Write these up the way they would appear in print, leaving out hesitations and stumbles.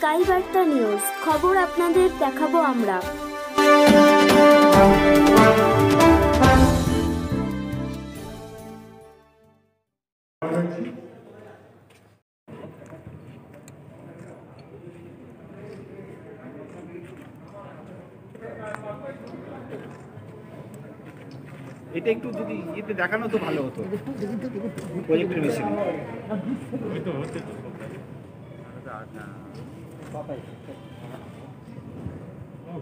Sky বার্তা news, খবর আপনাদের দেখাবো আমরা। এটা একটু যদি ইয়েতে দেখানো তো ভালো হতো, প্রজেক্টের মেশিন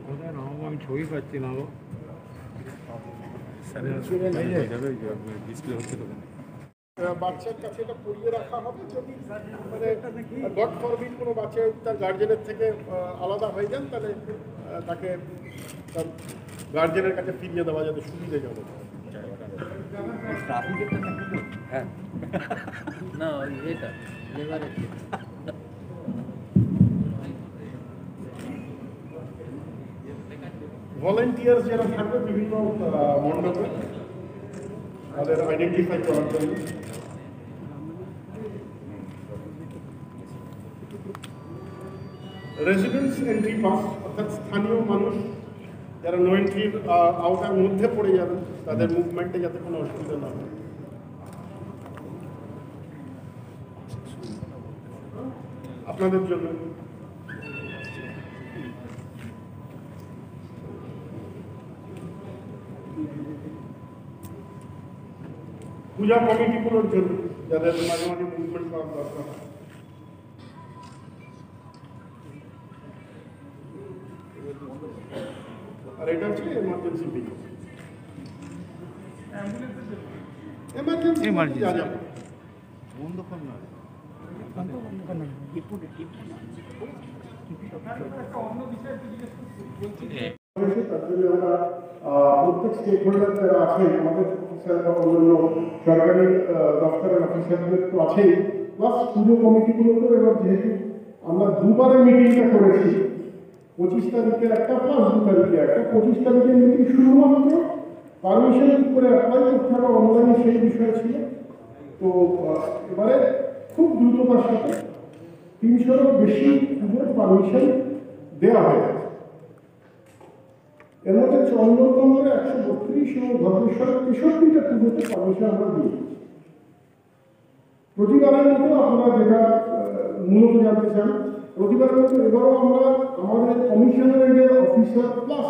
কোথায় নামাবো আমি ছবি পাচ্ছি না। ডিসপ্লে হচ্ছে তো বাচ্চার কাছে এটা পড়িয়ে রাখা হবে, যদি মানে গড ফরবিড কোনো বাচ্চা তার গার্জেনের থেকে আলাদা হয়ে যান, তাহলে তাকে তার গার্জেনের কাছে ফিরিয়ে দেওয়া যাতে সুবিধাজনক। হ্যাঁ না এটা ভলেন্টিয়ার যারা থাকবে বিভিন্ন মণ্ডপে তাদের আইডেন্টিফাই করার জন্য রেসিডেন্স এন্ট্রি পাস, অর্থাৎ স্থানীয় মানুষ যারা নো এন্ট্রির আওতার মধ্যে পড়ে যাবেন তাদের মুভমেন্টে যাতে কোনো অসুবিধা না হয়। আপনাদের জন্য পূজা কমিটিগুলোর জন্য যাদের মাঝে মাঝে মুভমেন্ট করার দরকার। আর এটা হচ্ছে এমার্জেন্সি বিল, এমার্জেন্সি যা যাবে বন্ধ কর না। প্রত্যেক স্টেক হোল্ডার যারা আছেন, আমাদের অফিসার বা অন্যান্য সরকারি দপ্তরের অফিসারদের তো আছেই, প্লাস পুজো কমিটিগুলোকেও এবার যেহেতু আমরা দুবারে মিটিংটা করেছি, 25 তারিখে একটা প্লাস 2 তারিখে একটা, 25 তারিখের মিটিং শুধুমাত্র পারমিশন করে অ্যাপ্লাই করতে হবে অনলাইনে সেই বিষয় ছিল। তো এবারে খুব দ্রুততার সাথে 300-এরও বেশি পুজোর পারমিশন দেওয়া হয়েছে। এর মধ্যে চন্দননগরে 132 এবং ভদ্রেশ্বরে 63টা পুজোতে পারমিশন আমরা দিয়েছি। প্রতিবারের মতো আপনারা যেটা মূলত জানতে চান, প্রতিবারের মতো এবারও আমরা আমাদের কমিশনারেটের অফিসার প্লাস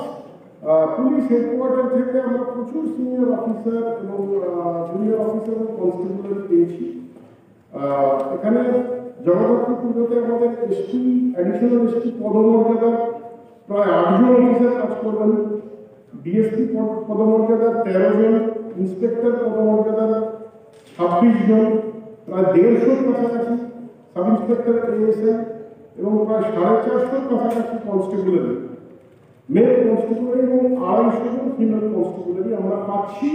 পুলিশ হেডকোয়ার্টার থেকে আমরা প্রচুর সিনিয়র অফিসার এবং জুনিয়র অফিসার এবং কনস্টেবল পেয়েছি। এখানে জগদ্ধাত্রী পুজোতে আমাদের এসপি, অ্যাডিশনাল এসপি পদমর্যাদার প্রায় 8 জন অফিসার কাজ করবেন, ডিএসপি পদমর্যাদার 13 জন, ইন্সপেক্টর পদমর্যাদার 26 জন, প্রায় 150 কাছাকাছি সাব ইন্সপেক্টর এএসআই এবং প্রায় 450 কাছাকাছি কনস্টেবলের, মেল কনস্টেবল এবং 250 জন ফিমেল কনস্টেবলেরই আমরা পাচ্ছি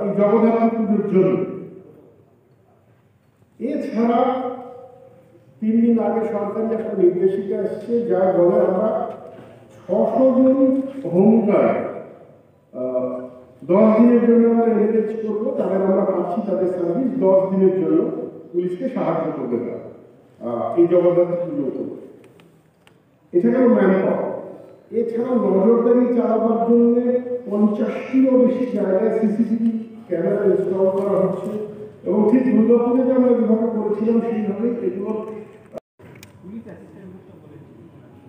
এই জগদ্ধাত্রী পুজোর জন্য। এছাড়া 3 দিন আগে সরকারি একটা নির্দেশিকা এসছে, যা বলে আমরা 600 জন হোমগার্ড 10 দিনের জন্য আমরা এনগেজ করবো, তাদের আমরা পাচ্ছি, তাদের সার্ভিস 10 দিনের জন্য পুলিশকে সাহায্য করবে তারা এই জগদ্ধাত্রী পুজোতে। এছাড়াও ম্যান পাওয়ার, এছাড়াও নজরদারি চালাবার জন্য 50টিরও বেশি জায়গায় সিসিটিভি ক্যামেরা ইনস্টল করা হচ্ছে এবং ঠিক দুর্গাপুজোতে আমরা যেভাবে করেছিলাম সেইভাবে এগুলো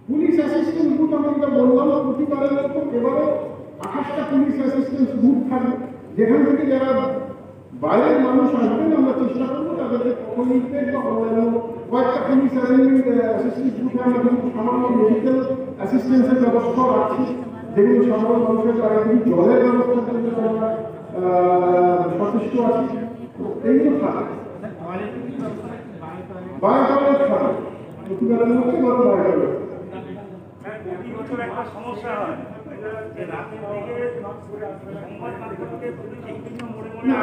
পুলিশ অ্যাসিস্ট্যান্ট বুথ আমি যেটা বললাম প্রতিবারের মতো এবারে 28টা পুলিশ অ্যাসিস্ট্যান্ট বুথ থাকবে, যেখান থেকে যারা বাইরের মানুষ আসবেন আমরা চেষ্টা করবো তাদেরকে কমিউনিকেট বা অন্যান্য কয়েকটা পুলিশ অ্যাসিস্ট্যান্ট বুথে আমরা কিন্তু সামান্য মেডিকেল অ্যাসিস্ট্যান্সের ব্যবস্থা রাখছি, যেগুলো সাধারণ মানুষের দ্বারা কিন্তু জলের ব্যবস্থার জন্য আমরা সচেষ্ট আছি। এইগুলো থাকে বায়োটয়লেট থাকে প্রতিবারের মধ্যে বড় বায়োটয়লেট। একটা সমস্যা হয় যে রাতের দিকে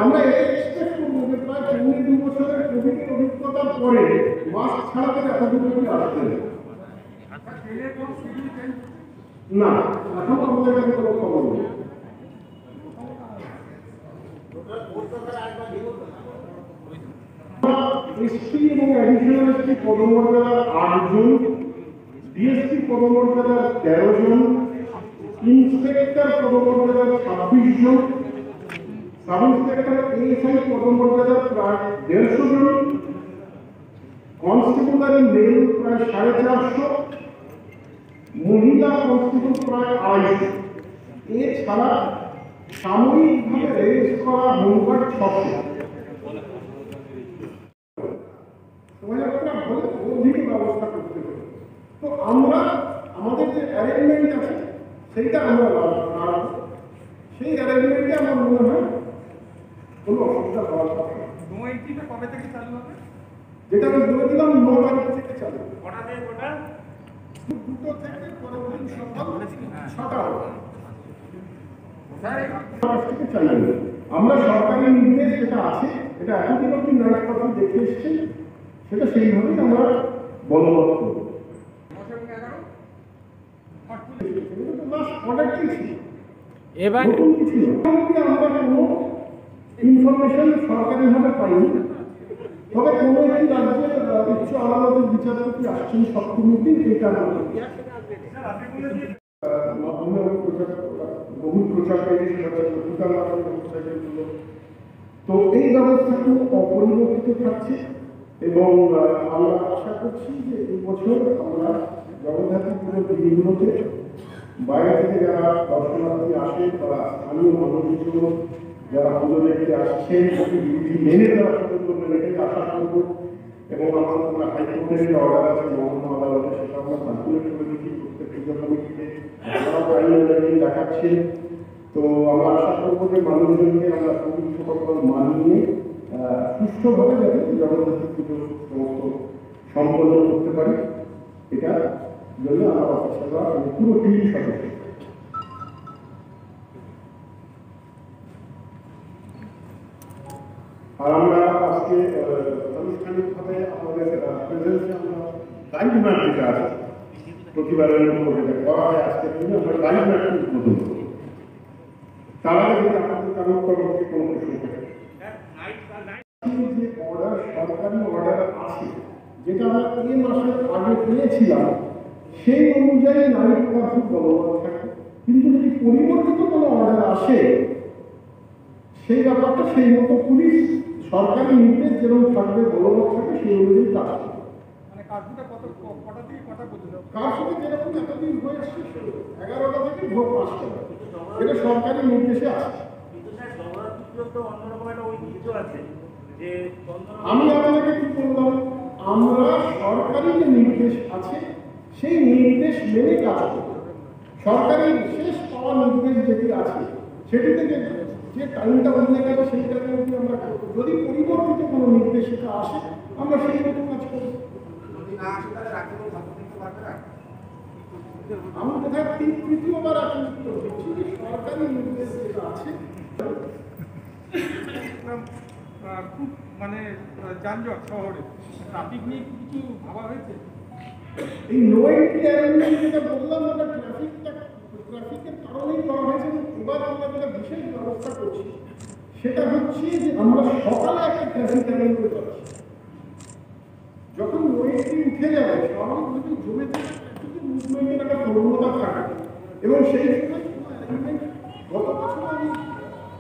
আমরা এক্সপেক্ট করবো যে প্রায় 2 বছরের কোভিডের অভিজ্ঞতার পরে মাস্ক ছাড়াতে এতটুকু আসবে না, এখন আমাদের কাছে কোনো খবর নেই। এসপি এবং অ্যাডিশনাল এসপি পদমর্যাদার 8 জন ডিএসপি পদমর্যাদার 13 জন, ইন্সপেক্টর পদমর্যাদার 26 জন, সাব ইন্সপেক্টর এএসআই পদমর্যাদার প্রায় 150 জন, কনস্টেবল মেল প্রায় 450, মহিলা কনস্টেবল প্রায় 250। এছাড়া সাময়িকভাবে রেজিস্ট করা হোমগার্ড 600। অধিক ব্যবস্থা করতে হবে। তো আমরা আমাদের যে অ্যারেঞ্জমেন্ট আছে সেইটা আমরা রাখবো। সেই অ্যারেঞ্জমেন্টে আমার মনে হয় কোনো অসুবিধা হওয়ার কথা না। কবে থেকে চালু হবে? যেটা আমি বলে দিলাম 9 তারিখ থেকে চালু হবে। কটা থেকে কটা? 2টো থেকে পরের দিন সকাল 6টা হবে। থেকে চালু হবে। আমরা সরকারি নির্দেশ যেটা আছে এটা এতদিন অব্দি নাইট কথা দেখে এসেছি, সেটা সেইভাবেই আমরা বলবৎ করব। এবার নতুন কিছু না। আমরা কোনো ইনফরমেশন সরকারিভাবে পাইনি, তবে কোনো একটি রাজ্যের উচ্চ আদালতের বিচারপতি আসছেন সপ্তমীর দিন, এটা বহু প্রচারকারী তো এই ব্যবস্থাটি অপরিবর্তিত থাকছে এবং আমরা আশা করছি যে এই বছর আমরা জগদ্ধাত্রী পুজোর দিনগুলোতে বাইরে থেকে যারা দর্শনার্থী আসে বা স্থানীয় মানুষগুলো যারা পুজো দেখতে আসছেন বিধি মেনে তারা পুজো করবেন, এটাই আশা করবো। এবং আমরা হাইকোর্টের যে অর্ডার আছে মহামান্য আদালতে, সেটা আমরা সার্কুলেট করে দিচ্ছি প্রত্যেক পুজো কমিটিতে, তারাও আইন অনুযায়ী দেখাচ্ছেন। তো আমরা আশা করবো যে মানুষজনকে আমরা কোভিড প্রোটোকল মানিয়ে সুষ্ঠুভাবে যাতে জগন্নাথ পুজো সমস্ত সম্পন্ন করতে পারি, এটার জন্য আমার অফিসাররা পুরো টিম সদস্য। আর আমরা আজকে আনুষ্ঠানিকভাবে আমাদের প্রেজেন্সে আমরা লাইভ ম্যাপ যেটা আছে প্রতিবারের মতো যেটা করা হয় আজকের দিনে আমরা লাইভ ম্যাপটি উদ্বোধন করি। তার আগে যদি আমাদের কারোর তরফে কোনো প্রশ্ন থাকে, যে অর্ডার সরকারি অর্ডার আছে যেটা আমরা এই মাসের আগে পেয়েছিলাম সেই অনুযায়ী নাইট কার্ফিউ বলবৎ থাকে, কিন্তু যদি পরিবর্তিত কোনো অর্ডার আসে সেই ব্যাপারটা সেই মতো পুলিশ সরকারি নির্দেশ যেরকম থাকবে বলবৎ থাকে সেই অনুযায়ী কাজ করবে। মানে কার্ফিউটা কটা থেকে কটা পর্যন্ত? কার্ফিউটা যেরকম এতদিন হয়ে আসছে 11টা থেকে ভোর 5টা, এটা সরকারি নির্দেশে আছে। কিন্তু স্যার জগন্নাথ পুজোর তো অন্যরকম একটা ঐতিহ্য আছে যে আমি আপনাকে কি বললাম, আমরা সরকারি যে নির্দেশ আছে সেই নির্দেশ মেনে কাজ করব। সরকারি শেষ পাওয়া নির্দেশ যেটি আছে সেটিতে যে টাইমটা বদলে গেছে সেইটাকে আমরা করবো। যদি পরিবর্তিত কোনো নির্দেশিকা আসে আমরা সেই মতো কাজ করব। আমি কোথায় তৃতীয়বার এখন উত্তর দিচ্ছি যে সরকারি নির্দেশ যেটা আছে খুব মানে যানজট শহরে, ট্রাফিক নিয়ে কিছু ভাবা হয়েছে? এই নো এন্ট্রি অ্যারেঞ্জমেন্ট যেটা বললাম ওটা ট্রাফিকের কারণেই করা হয়েছে। এবার আমরা যেটা বিশেষ ব্যবস্থা করছি সেটা হচ্ছে যে আমরা সকালে একটা ট্রাফিক অ্যারেঞ্জমেন্ট করছি। যখন নো এন্ট্রি উঠে যাবে স্বাভাবিকভাবে জমে থাকে মুভমেন্টের একটা প্রবণতা থাকে এবং সেই সময় কোনো অ্যারেঞ্জমেন্ট গত বছর আমি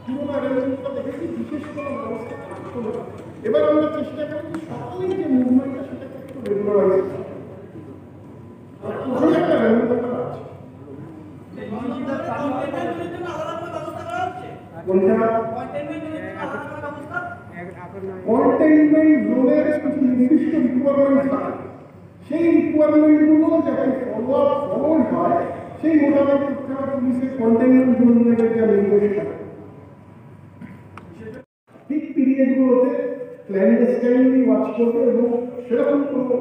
পুরোনো অ্যারেঞ্জমেন্টটা দেখেছি বিশেষ কোনো ব্যবস্থা থাকতো না। এবার আমরা চেষ্টা করছি সকালেই যে মুভমেন্টটা সেটাকে একটু রেগুলারাইজ করা। একটা রেগুলার আছে কন্টেইনমেন্ট জোনের কিছু নির্দিষ্ট রিকোয়ারমেন্ট থাকে, সেই রিকোয়ারমেন্টগুলো যাতে ফলো হয় সেই মোটামুটি পুলিশের কন্টেইনমেন্ট জোনের যা নির্দেশ থাকে ঠিক পিরিয়ডগুলোতে ক্ল্যান্ডেস্টাইনলি ওয়াচ করবে এবং সেরকম কোনো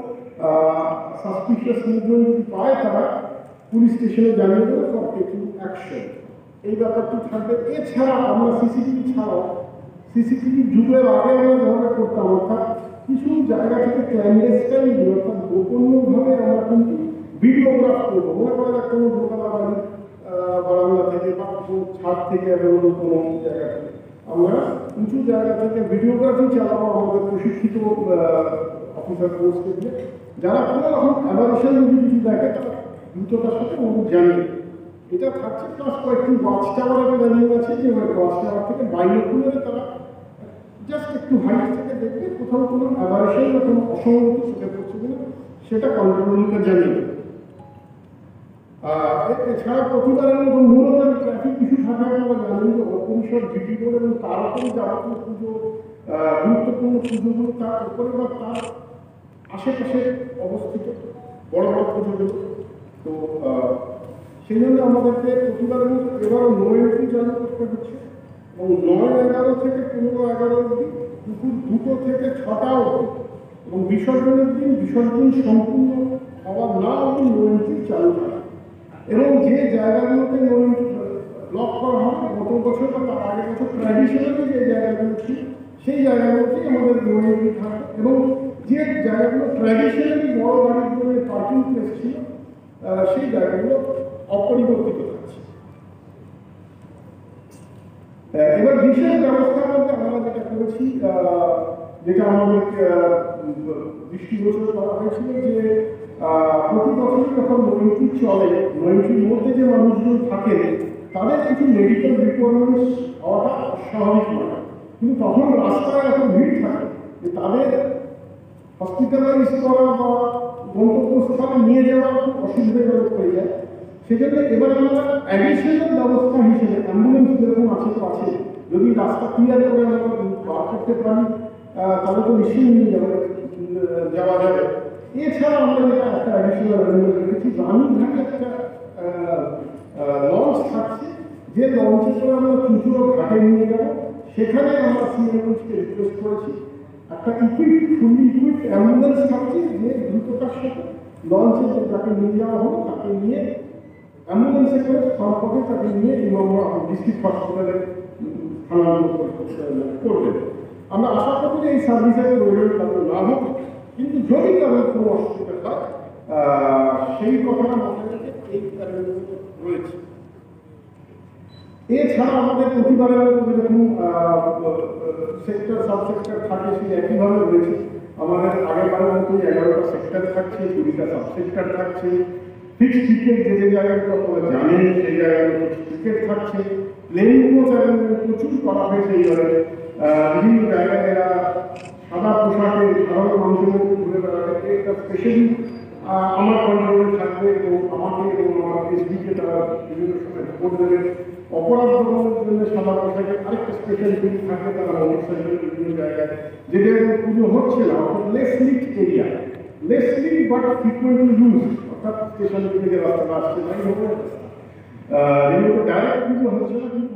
সাসপিশিয়াস মুভমেন্ট যদি পায় তারা পুলিশ স্টেশনে জানিয়ে দেবে ফর টেকিং অ্যাকশন। এই ব্যাপারটি থাকবে। এছাড়া আমরা সিসিটিভি ছাড়াও সিসিটিভি যুগের আগে আমরা যেভাবে করতাম অর্থাৎ কিছু জায়গা থেকে ক্ল্যান্ডেস্টাইনলি অর্থাৎ গোপনীয়ভাবে আমরা কিন্তু ভিডিওগ্রাফ করবো। মনে করা যাক কোনো দোকানা বাড়ি বারান্দা থেকে বা ছাদ থেকে এবং কোনো জায়গা থেকে আমরা উঁচু জায়গা থেকে ভিডিওগ্রাফি চালাবো আমাদের প্রশিক্ষিত অফিসার পোস্টে দিয়ে যারা কোনো রকম অ্যাভারেশন যদি কিছু দেখে তারা দ্রুততার সাথে আমাদের জানিয়ে এটা থাকছে। প্লাস কয়েকটি ওয়াচ টাওয়ারের র্যালিং আছে, যে ওয়াচ টাওয়ার থেকে বাইনোকুলারে তারা জাস্ট একটু হাইট থেকে দেখবে কোথাও কোনো অ্যাভারেশন বা কোনো অসঙ্গতি চোখে পড়ছে কিনা সেটা কন্ট্রোল রুমকে জানিয়ে। এছাড়া প্রতিবারের মতো মূলত ট্রাফিক ইস্যু থাকে আমরা জানি যে অপরিসর ভিটি রোড এবং তার উপরে যাবতীয় পুজো গুরুত্বপূর্ণ পুজোগুলো তার উপরে বা তার আশেপাশে অবস্থিত বড় বড় পুজোগুলো। তো সেই জন্য আমাদেরকে প্রতিবারের মতো এবারও 9 এন্ট্রি চালু করতে হচ্ছে এবং 9-11 থেকে 15-11 অবধি দুপুর 2টো থেকে 6টা অবধি এবং বিসর্জনের দিন বিসর্জন সম্পূর্ণ হওয়ার না অবধি 9 এন্ট্রি চালু করা। এবং যে জায়গাগুলোতে ব্লক করা হবে গত বছর বা তার আগের বছর ট্র্যাডিশনালি যে জায়গাগুলো ছিল সেই জায়গাগুলোতেই আমাদের মনোযোগী থাকবে এবং যে জায়গাগুলো ট্র্যাডিশনালি বড় গাড়ির জন্য পার্কিং প্লেস ছিল সেই জায়গাগুলো অপরিবর্তিত থাকছে। এবার বিশেষ ব্যবস্থা বলতে আমরা যেটা করেছি, যেটা আমাদের দৃষ্টিগোচর করা হয়েছিল যে প্রতি বছরই যখন নৈন্টি চলে নৈন্টির মধ্যে যে মানুষজন থাকেন তাদের কিছু মেডিকেল রিকোয়ারমেন্টস হওয়াটা স্বাভাবিক নয়, কিন্তু তখন রাস্তায় এত ভিড় থাকে যে তাদের হসপিটালাইজ করা বা গন্তব্যস্থলে নিয়ে যাওয়া খুব অসুবিধাজনক হয়ে যায়। সেজন্য এবার আমরা অ্যাডিশনাল ব্যবস্থা হিসেবে অ্যাম্বুলেন্স যেরকম আছে তো আছে, যদি রাস্তা ক্লিয়ার করে আমরা বার করতে পারি তাহলে তো নিশ্চয়ই নিয়ে যাওয়া যাবে। এছাড়া আমরা যেটা একটা অ্যাডিশনাল অ্যারেঞ্জমেন্ট রেখেছি, রানীঘাটে একটা লঞ্চ থাকছে, যে লঞ্চে করে আমরা চুঁচুড়ো ঘাটে নিয়ে যাবো। সেখানে আমরা সিএমএইচকে রিকোয়েস্ট করেছি একটা ফুলি ইকুইপড অ্যাম্বুলেন্স থাকছে, যে দ্রুততার সাথে লঞ্চে যাকে নিয়ে যাওয়া হলো তাকে নিয়ে অ্যাম্বুলেন্সে করে সম্পর্কে তাকে নিয়ে আমরা ডিস্ট্রিক্ট হসপিটালে স্থানান্তর করবেন। আমরা আশা করি যে এই সার্ভিসের প্রয়োজন তাদের লাভ হোক, কিন্তু যদি তাদের কোনো অসুবিধা হয় সেই কথাটা মাথায় রেখে এই রয়েছে। এছাড়া আমাদের প্রতিবারের মতো যেরকম সেক্টর সাবসেক্টর থাকে সেই একইভাবে রয়েছে। আমাদের আগেরবারের মতো 11টা সেক্টর থাকছে, 20টা সাবসেক্টর থাকছে। ফিক্সড টিকেট যে জায়গাগুলো আপনারা জানেন সেই জায়গাগুলো ফিক্সড টিকেট থাকছে। প্লেনগুলো প্রচুর করা হয়েছে এইভাবে বিভিন্ন জায়গায় এরা সাদা পোশাকে সাধারণ মানুষের মধ্যে ঘুরে বেড়াবে। একটা স্পেশালি আমার কন্ট্রোলে থাকবে এবং আমাকে এবং আমার এসডিকে তারা বিভিন্ন সময় রিপোর্ট দেবে। অপরাধ দমনের জন্য সাদা পোশাকে আরেকটা স্পেশাল টিম থাকবে, তারা মোটরসাইকেল বিভিন্ন জায়গায় যে জায়গায় পুজো হচ্ছে না অর্থাৎ less lit area, less lit but frequently use, অর্থাৎ স্টেশন থেকে যে রাস্তাটা আসছে তাই হবে যেগুলো ডাইরেক্ট পুজো হচ্ছে না, কিন্তু